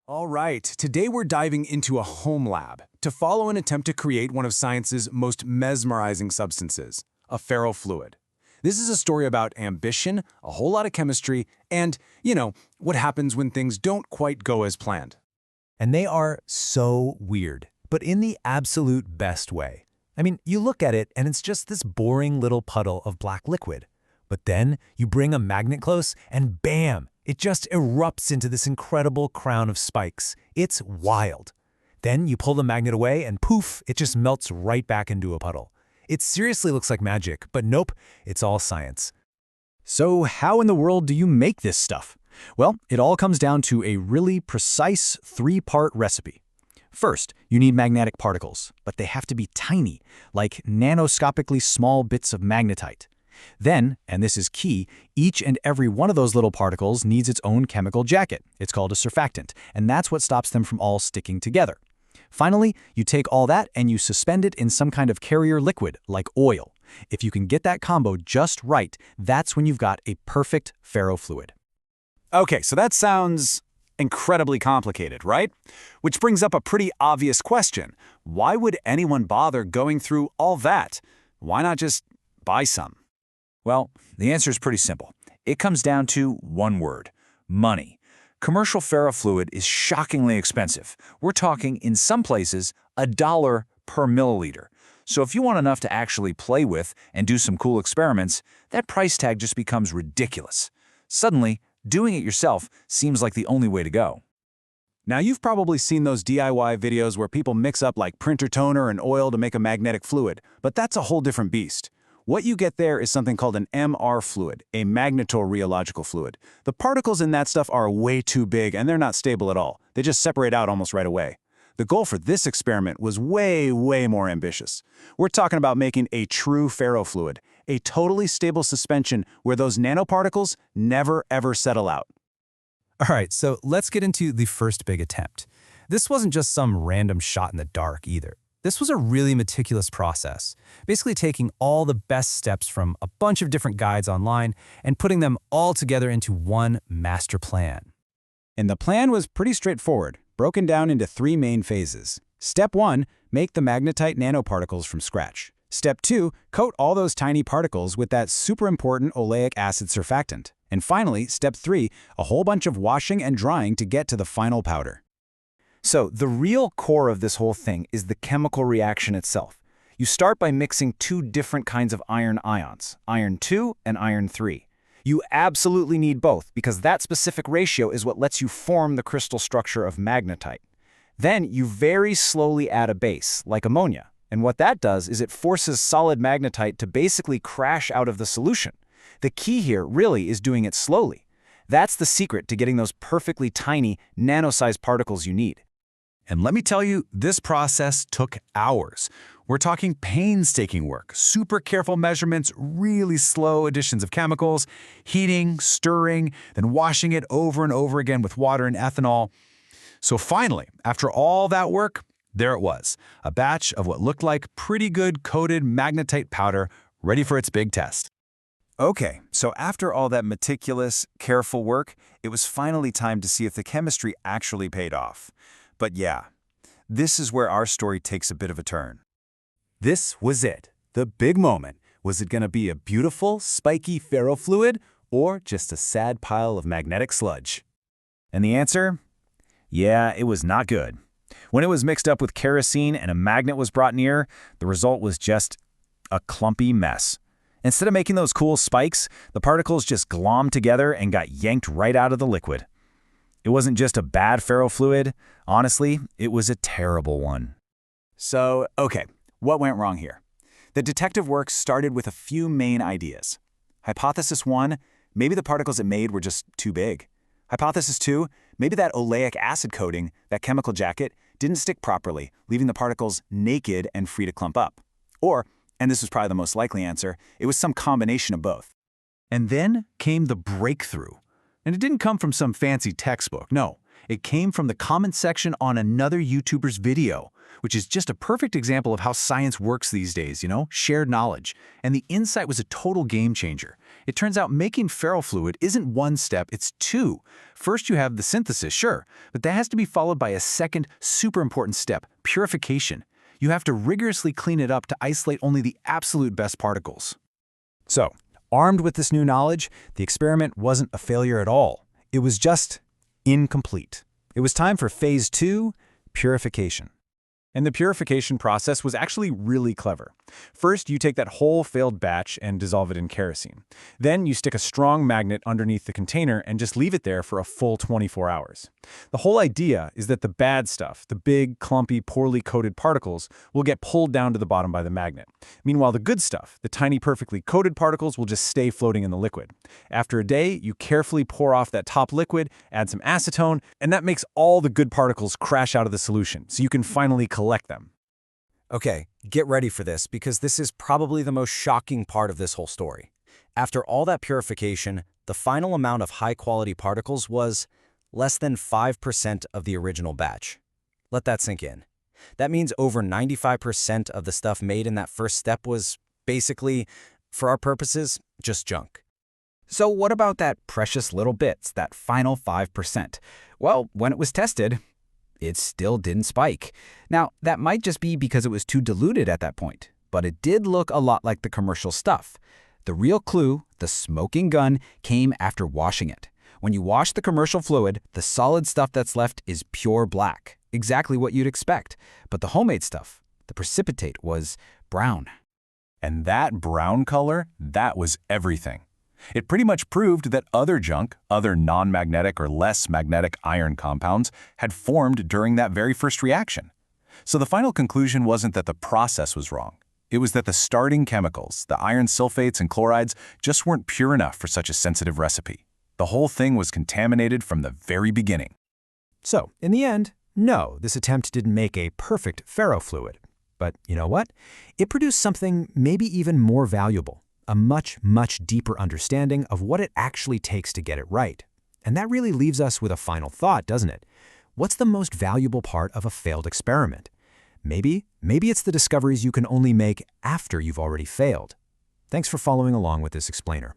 All right, today we're diving into a home lab to follow an attempt to create one of science's most mesmerizing substances, a ferrofluid. This is a story about ambition, a whole lot of chemistry, and, what happens when things don't quite go as planned. And they are so weird, but in the absolute best way. I mean, you look at it and it's just this boring little puddle of black liquid. But then you bring a magnet close and bam! It just erupts into this incredible crown of spikes. It's wild. Then you pull the magnet away and poof, it just melts right back into a puddle. It seriously looks like magic, but nope, it's all science. So how in the world do you make this stuff? Well, it all comes down to a really precise three-part recipe. First, you need magnetic particles, but they have to be tiny, like nanoscopically small bits of magnetite. Then, and this is key, each and every one of those little particles needs its own chemical jacket. It's called a surfactant, and that's what stops them from all sticking together. Finally, you take all that and you suspend it in some kind of carrier liquid, like oil. If you can get that combo just right, that's when you've got a perfect ferrofluid. Okay, so that sounds incredibly complicated, right? Which brings up a pretty obvious question. Why would anyone bother going through all that? Why not just buy some? Well, the answer is pretty simple. It comes down to one word: money. Commercial ferrofluid is shockingly expensive. We're talking, in some places, $1 per milliliter. So if you want enough to actually play with and do some cool experiments, that price tag just becomes ridiculous. Suddenly, doing it yourself seems like the only way to go. Now, you've probably seen those DIY videos where people mix up like printer toner and oil to make a magnetic fluid, but that's a whole different beast. What you get there is something called an MR fluid, a magnetorheological fluid. The particles in that stuff are way too big and they're not stable at all. They just separate out almost right away. The goal for this experiment was way more ambitious. We're talking about making a true ferrofluid, a totally stable suspension where those nanoparticles never ever settle out. All right, so let's get into the first big attempt. This wasn't just some random shot in the dark either. This was a really meticulous process, basically taking all the best steps from a bunch of different guides online and putting them all together into one master plan. And the plan was pretty straightforward, broken down into three main phases. Step 1, make the magnetite nanoparticles from scratch. Step 2, coat all those tiny particles with that super important oleic acid surfactant. And finally, step 3, a whole bunch of washing and drying to get to the final powder. So the real core of this whole thing is the chemical reaction itself. You start by mixing two different kinds of iron ions, iron 2 and iron 3. You absolutely need both because that specific ratio is what lets you form the crystal structure of magnetite. Then you very slowly add a base, like ammonia. And what that does is it forces solid magnetite to basically crash out of the solution. The key here really is doing it slowly. That's the secret to getting those perfectly tiny, nano-sized particles you need. And let me tell you, this process took hours. We're talking painstaking work, super careful measurements, really slow additions of chemicals, heating, stirring, then washing it over and over again with water and ethanol. So finally, after all that work, there it was, a batch of what looked like pretty good coated magnetite powder ready for its big test. Okay, so after all that meticulous, careful work, it was finally time to see if the chemistry actually paid off. But yeah, this is where our story takes a bit of a turn. This was it, the big moment. Was it going to be a beautiful, spiky ferrofluid or just a sad pile of magnetic sludge? And the answer? Yeah, it was not good. When it was mixed up with kerosene and a magnet was brought near, the result was just a clumpy mess. Instead of making those cool spikes, the particles just glommed together and got yanked right out of the liquid. It wasn't just a bad ferrofluid. Honestly, it was a terrible one. So, okay, what went wrong here? The detective work started with a few main ideas. Hypothesis 1, maybe the particles it made were just too big. Hypothesis 2, maybe that oleic acid coating, that chemical jacket, didn't stick properly, leaving the particles naked and free to clump up. Or, and this was probably the most likely answer, it was some combination of both. And then came the breakthrough. And it didn't come from some fancy textbook, no. It came from the comment section on another YouTuber's video, which is just a perfect example of how science works these days, shared knowledge. And the insight was a total game changer. It turns out making ferrofluid isn't one step, it's two. First, you have the synthesis, sure, but that has to be followed by a second, super important step, purification. You have to rigorously clean it up to isolate only the absolute best particles. So, armed with this new knowledge, the experiment wasn't a failure at all. It was just incomplete. It was time for phase 2, purification. And the purification process was actually really clever. First, you take that whole failed batch and dissolve it in kerosene. Then you stick a strong magnet underneath the container and just leave it there for a full 24 hours. The whole idea is that the bad stuff, the big, clumpy, poorly coated particles, will get pulled down to the bottom by the magnet. Meanwhile, the good stuff, the tiny, perfectly coated particles, will just stay floating in the liquid. After a day, you carefully pour off that top liquid, add some acetone, and that makes all the good particles crash out of the solution, so you can finally collect them. Okay, get ready for this because this is probably the most shocking part of this whole story. After all that purification, the final amount of high-quality particles was less than 5% of the original batch. Let that sink in. That means over 95% of the stuff made in that first step was basically, for our purposes, just junk. So what about that precious little bits, that final 5%? Well, when it was tested, it still didn't spike. Now, that might just be because it was too diluted at that point, but it did look a lot like the commercial stuff. The real clue, the smoking gun, came after washing it. When you wash the commercial fluid, the solid stuff that's left is pure black, exactly what you'd expect. But the homemade stuff, the precipitate, was brown. And that brown color, that was everything. It pretty much proved that other junk, other non-magnetic or less magnetic iron compounds, had formed during that very first reaction. So the final conclusion wasn't that the process was wrong. It was that the starting chemicals, the iron sulfates and chlorides, just weren't pure enough for such a sensitive recipe. The whole thing was contaminated from the very beginning. So, in the end, no, this attempt didn't make a perfect ferrofluid. But you know what? It produced something maybe even more valuable. A much, much deeper understanding of what it actually takes to get it right. And that really leaves us with a final thought, doesn't it? What's the most valuable part of a failed experiment? Maybe it's the discoveries you can only make after you've already failed. Thanks for following along with this explainer.